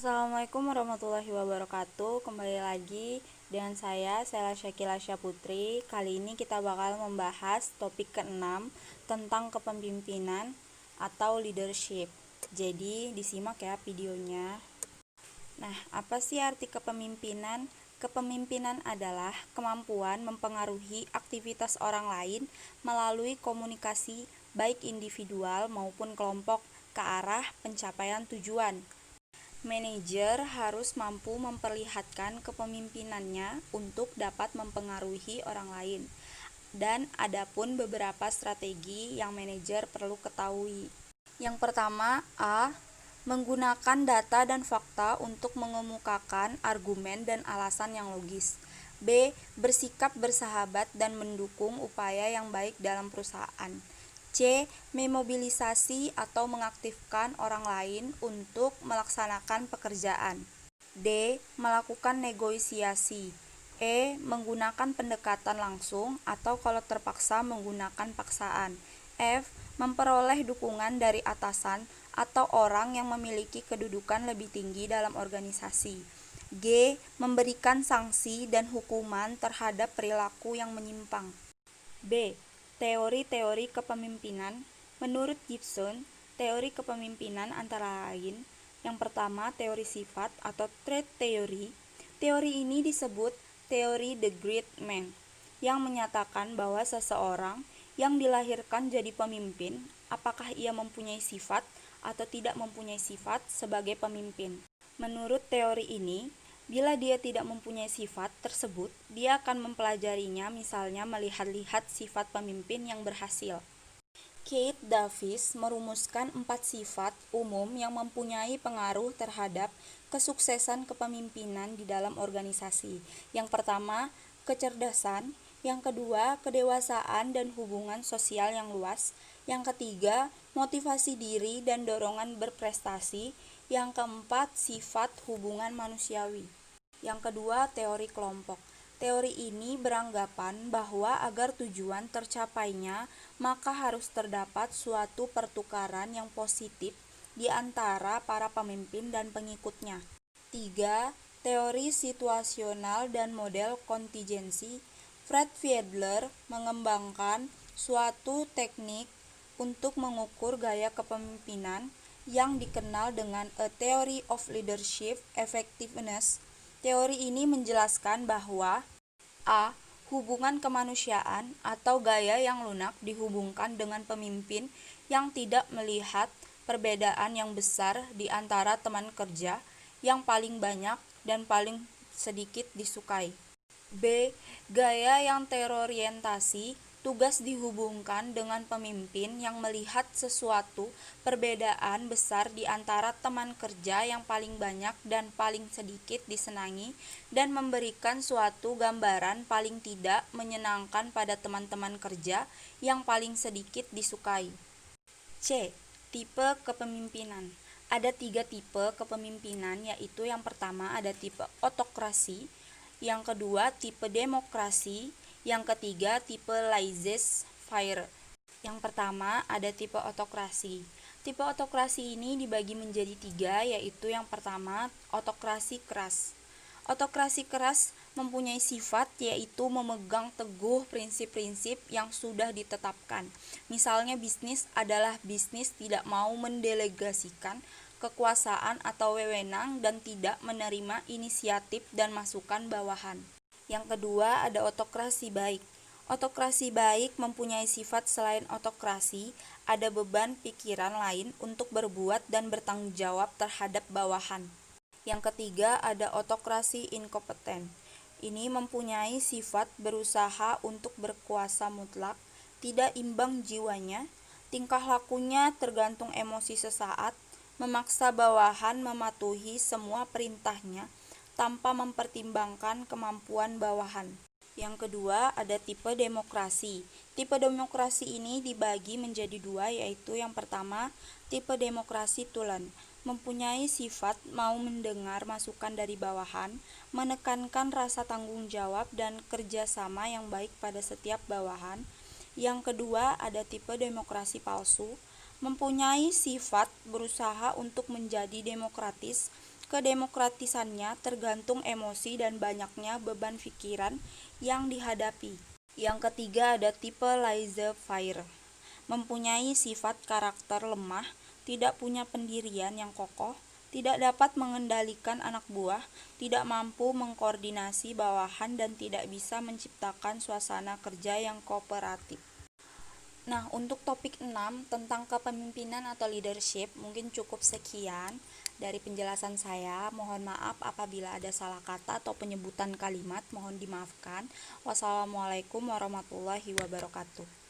Assalamualaikum warahmatullahi wabarakatuh. Kembali lagi dengan saya Sela Syakila Syaputri. Kali ini kita bakal membahas topik ke-6 tentang kepemimpinan atau leadership. Jadi disimak ya videonya. Nah, apa sih arti kepemimpinan? Kepemimpinan adalah kemampuan mempengaruhi aktivitas orang lain melalui komunikasi baik individual maupun kelompok ke arah pencapaian tujuan. Manajer harus mampu memperlihatkan kepemimpinannya untuk dapat mempengaruhi orang lain. Dan adapun beberapa strategi yang manajer perlu ketahui. Yang pertama, A. Menggunakan data dan fakta untuk mengemukakan argumen dan alasan yang logis. B. Bersikap bersahabat dan mendukung upaya yang baik dalam perusahaan. C. Memobilisasi atau mengaktifkan orang lain untuk melaksanakan pekerjaan. D. Melakukan negosiasi. E. Menggunakan pendekatan langsung atau kalau terpaksa menggunakan paksaan. F. Memperoleh dukungan dari atasan atau orang yang memiliki kedudukan lebih tinggi dalam organisasi. G. Memberikan sanksi dan hukuman terhadap perilaku yang menyimpang. B. Teori-teori kepemimpinan. Menurut Gibson, teori kepemimpinan antara lain: yang pertama, teori sifat atau trait theory. Teori ini disebut teori The Great Man, yang menyatakan bahwa seseorang yang dilahirkan jadi pemimpin, apakah ia mempunyai sifat atau tidak mempunyai sifat sebagai pemimpin. Menurut teori ini, bila dia tidak mempunyai sifat tersebut, dia akan mempelajarinya, misalnya melihat-lihat sifat pemimpin yang berhasil. Keith Davis merumuskan 4 sifat umum yang mempunyai pengaruh terhadap kesuksesan kepemimpinan di dalam organisasi. Yang pertama, kecerdasan. Yang kedua, kedewasaan dan hubungan sosial yang luas. Yang ketiga, motivasi diri dan dorongan berprestasi. Yang keempat, sifat hubungan manusiawi. Yang kedua, teori kelompok. Teori ini beranggapan bahwa agar tujuan tercapainya, maka harus terdapat suatu pertukaran yang positif di antara para pemimpin dan pengikutnya. 3. Teori situasional dan model kontingensi. Fred Fiedler mengembangkan suatu teknik untuk mengukur gaya kepemimpinan yang dikenal dengan A Theory of Leadership Effectiveness. Teori ini menjelaskan bahwa A. Hubungan kemanusiaan atau gaya yang lunak dihubungkan dengan pemimpin yang tidak melihat perbedaan yang besar di antara teman kerja yang paling banyak dan paling sedikit disukai. B. Gaya yang terorientasi. Tugas dihubungkan dengan pemimpin yang melihat sesuatu perbedaan besar di antara teman kerja yang paling banyak dan paling sedikit disenangi dan memberikan suatu gambaran paling tidak menyenangkan pada teman-teman kerja yang paling sedikit disukai. C. Tipe kepemimpinan. Ada 3 tipe kepemimpinan, yaitu yang pertama ada tipe otokrasi, yang kedua tipe demokrasi, yang ketiga tipe laissez-faire. Yang pertama ada tipe otokrasi. Tipe otokrasi ini dibagi menjadi 3, yaitu yang pertama otokrasi keras. Otokrasi keras mempunyai sifat yaitu memegang teguh prinsip-prinsip yang sudah ditetapkan. Misalnya bisnis adalah bisnis tidak mau mendelegasikan kekuasaan atau wewenang dan tidak menerima inisiatif dan masukan bawahan. Yang kedua ada otokrasi baik. Otokrasi baik mempunyai sifat selain otokrasi, ada beban pikiran lain untuk berbuat dan bertanggung jawab terhadap bawahan. Yang ketiga ada otokrasi inkompeten. Ini mempunyai sifat berusaha untuk berkuasa mutlak, tidak imbang jiwanya, tingkah lakunya tergantung emosi sesaat, memaksa bawahan mematuhi semua perintahnya tanpa mempertimbangkan kemampuan bawahan. Yang kedua ada tipe demokrasi. Tipe demokrasi ini dibagi menjadi 2, yaitu yang pertama tipe demokrasi tulen, mempunyai sifat mau mendengar masukan dari bawahan, menekankan rasa tanggung jawab dan kerjasama yang baik pada setiap bawahan. Yang kedua ada tipe demokrasi palsu, mempunyai sifat berusaha untuk menjadi demokratis Kedemokratisannya tergantung emosi dan banyaknya beban pikiran yang dihadapi. Yang ketiga ada tipe laissez-faire, mempunyai sifat karakter lemah, tidak punya pendirian yang kokoh, tidak dapat mengendalikan anak buah, tidak mampu mengkoordinasi bawahan, dan tidak bisa menciptakan suasana kerja yang kooperatif. Nah, untuk topik 6 tentang kepemimpinan atau leadership, mungkin cukup sekian dari penjelasan saya. Mohon maaf apabila ada salah kata atau penyebutan kalimat, mohon dimaafkan. Wassalamualaikum warahmatullahi wabarakatuh.